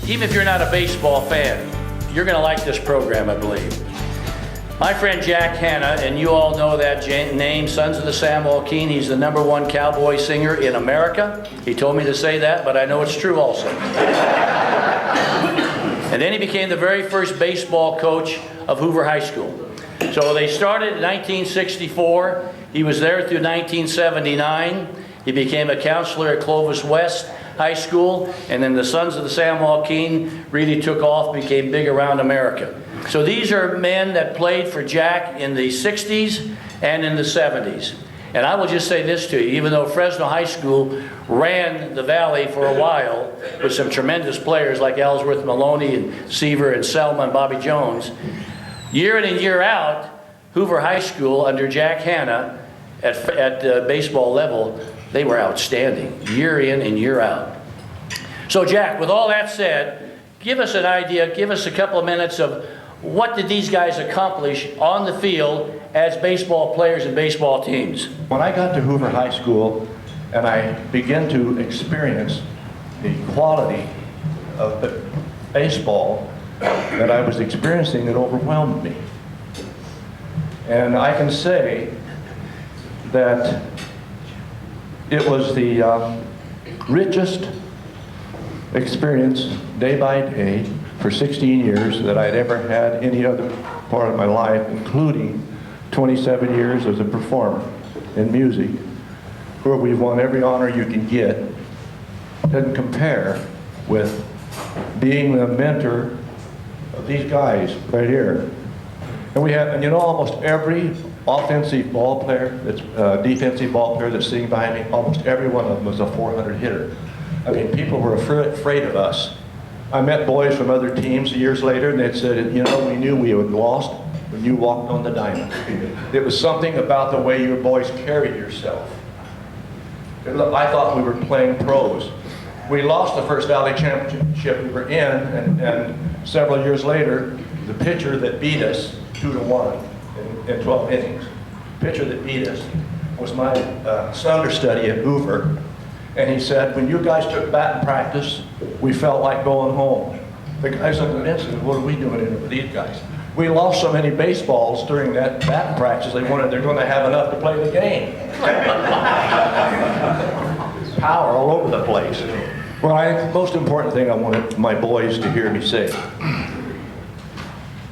Even if you're not a baseball fan, you're going to like this program, I believe. My friend Jack Hanna, and you all know that name, Sons of the San Joaquin. He's the #1 cowboy singer in America. He told me to say that, but I know it's true also. And then he became the very first baseball coach of Hoover High School. So they started in 1964. He was there through 1979. He became a counselor at Clovis West High School, and then the Sons of the San Joaquin really took off, became big around America. So these are men that played for Jack in the 60s and in the 70s. And I will just say this to you, even though Fresno High School ran the Valley for a while with some tremendous players like Ellsworth Maloney and Seaver and Selma and Bobby Jones, year in and year out, Hoover High School under Jack Hanna at the baseball level, they were outstanding, year in and year out. So Jack, with all that said, give us an idea, give us a couple of minutes of what did these guys accomplish on the field as baseball players and baseball teams? When I got to Hoover High School and I began to experience the quality of the baseball that I was experiencing, it overwhelmed me. And I can say that it was the richest experience day by day for 16 years that I'd ever had any other part of my life, including 27 years as a performer in music, where we've won every honor you can get. Doesn't compare with being the mentor of these guys right here. And we have, and you know, almost every offensive ball player, that's defensive ball player that's sitting behind me, almost every one of them was a 400 hitter. I mean, people were afraid of us. I met boys from other teams years later, and they'd said, you know, we knew we had lost when you walked on the diamond. It was something about the way you boys carried yourself. I thought we were playing pros. We lost the first Valley Championship we were in, and several years later, the pitcher that beat us 2-1 in 12 innings, the pitcher that beat us was my understudy at Hoover. And he said, when you guys took batting practice, we felt like going home. The guys looked at me and said, what are we doing here with these guys? We lost so many baseballs during that batting practice, they're going to have enough to play the game. Power all over the place. Well, most important thing I wanted my boys to hear me say.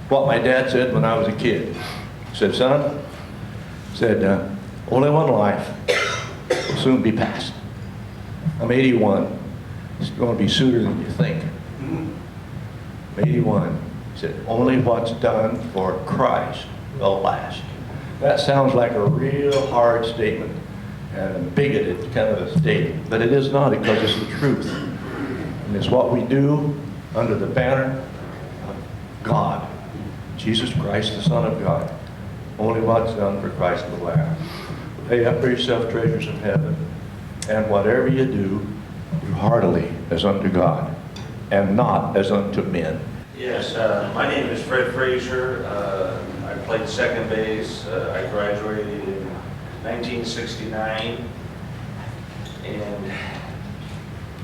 What my dad said when I was a kid. He said, son, only one life will soon be past. I'm 81. It's going to be sooner than you think. I'm 81. He said, only what's done for Christ will last. That sounds like a real hard statement and a bigoted kind of a statement, but it is not, because it's the truth. And it's what we do under the banner of God, Jesus Christ, the Son of God. Only what's done for Christ will last. Lay up for yourself treasures in heaven, and whatever you do heartily as unto God, and not as unto men. Yes, my name is Fred Frazier. I played second base. I graduated in 1969, and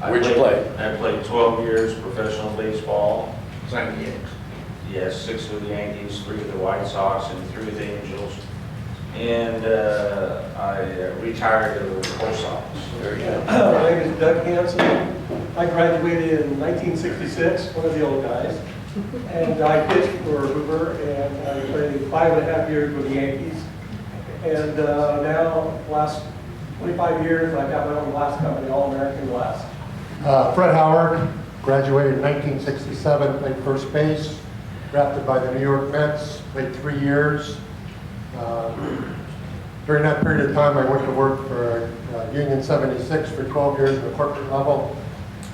Where'd you play? I played 12 years professional baseball. San Diego. Yes, 6 with the Yankees, 3 with the White Sox, and 3 with the Angels. And I retired to the post office. There you go. My name is Doug Hansen. I graduated in 1966, one of the old guys. And I pitched for Hoover, and I played 5.5 years with the Yankees. And now, last 25 years, I've got my own glass company, All American Glass. Fred Howard, graduated in 1967, played first base, drafted by the New York Mets, played 3 years. During that period of time, I went to work for Union 76 for 12 years at the corporate level.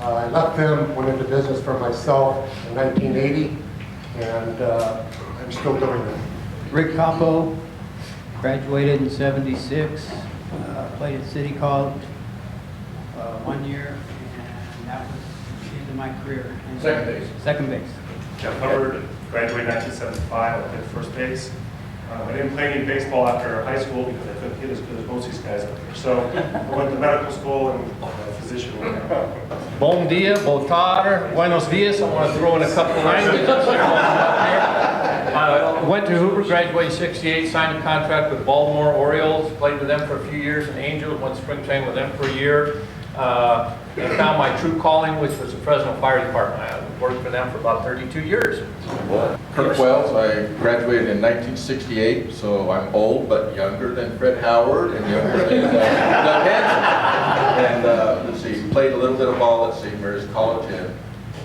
I left them, went into business for myself in 1980, and I'm still doing it. Rick Capo, graduated in 76, played at City College 1 year, and that was the end of my career. Second base. Second base. Jeff Hubbard, graduated in 1975, I played first base. I didn't play any baseball after high school because I couldn't hit as good as most of these guys up here. So I went to medical school and a physician. Bom dia, boa tarde, buenos dias. I want to throw in a couple languages. Went to Hoover, graduated 68, signed a contract with Baltimore Orioles, played with them for a few years, and Angels, went spring training with them for a year. And found my true calling, which was the Fresno Fire Department. I worked for them for about 32 years. Kirk Wells, I graduated in 1968, so I'm old but younger than Fred Howard and younger than Doug Hanson. And let's see, played a little bit of ball at St. Mary's College and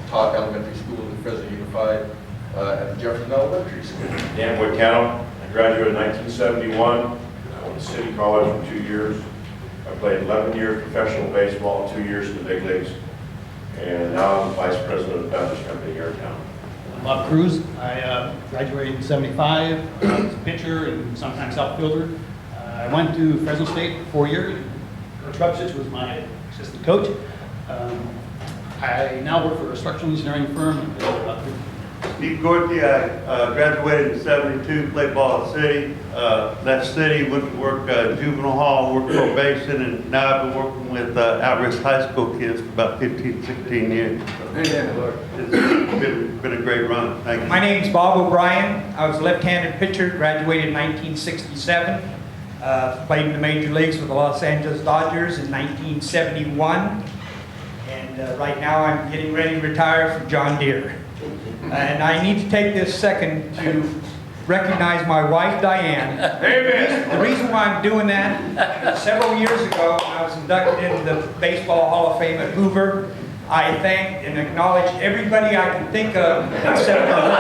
taught elementary school at Fresno Unified at Jefferson Elementary School. Dan Whitcount, I graduated in 1971. I went to City College for 2 years. I played 11 years professional baseball, 2 years in the big leagues. And now I'm vice president of the Baptist Company here in town. Bob Cruz. I graduated in '75. I was a pitcher and sometimes outfielder. I went to Fresno State for 4 years. Coach Rupsich was my assistant coach. I now work for a structural engineering firm. Steve Gorty, I graduated in '72, played ball at City. Left City, went to work juvenile hall, worked probation, and now I've been working with at-risk high school kids for about 15, 16 years. It's been a great run. Thank you. My name's Bob O'Brien. I was a left-handed pitcher, graduated in 1967. Played in the major leagues with the Los Angeles Dodgers in 1971. And right now I'm getting ready to retire from John Deere. And I need to take this second to recognize my wife, Diane. Amen. The reason why I'm doing that, several years ago, I was inducted into the Baseball Hall of Fame at Hoover. I thank and acknowledge everybody I can think of except for her.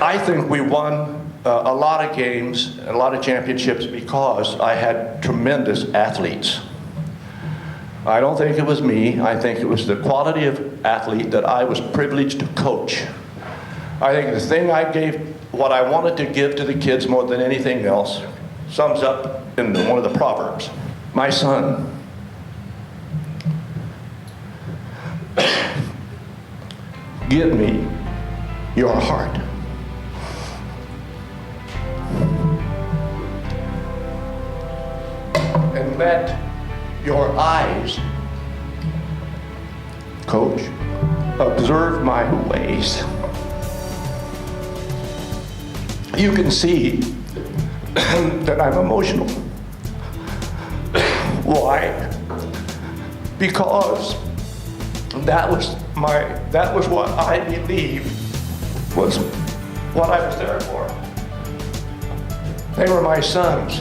I think we won a lot of games, a lot of championships because I had tremendous athletes. I don't think it was me. I think it was the quality of athlete that I was privileged to coach. I think the thing I gave, what I wanted to give to the kids more than anything else, sums up in one of the Proverbs. My son, give me your heart. And let your eyes, coach, observe my ways. You can see that I'm emotional. Why? Because that was what I believe was what I was there for. They were my sons.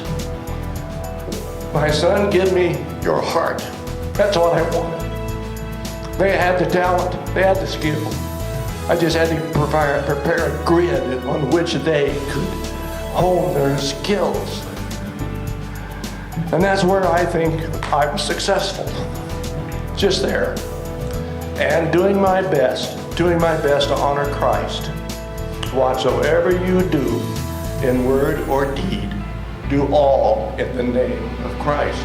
My son, give me your heart. That's what I wanted. They had the talent, they had the skill. I just had to prepare a grid on which they could hone their skills. And that's where I think I was successful. Just there. And doing my best to honor Christ. Whatsoever you do in word or deed, do all in the name of Christ.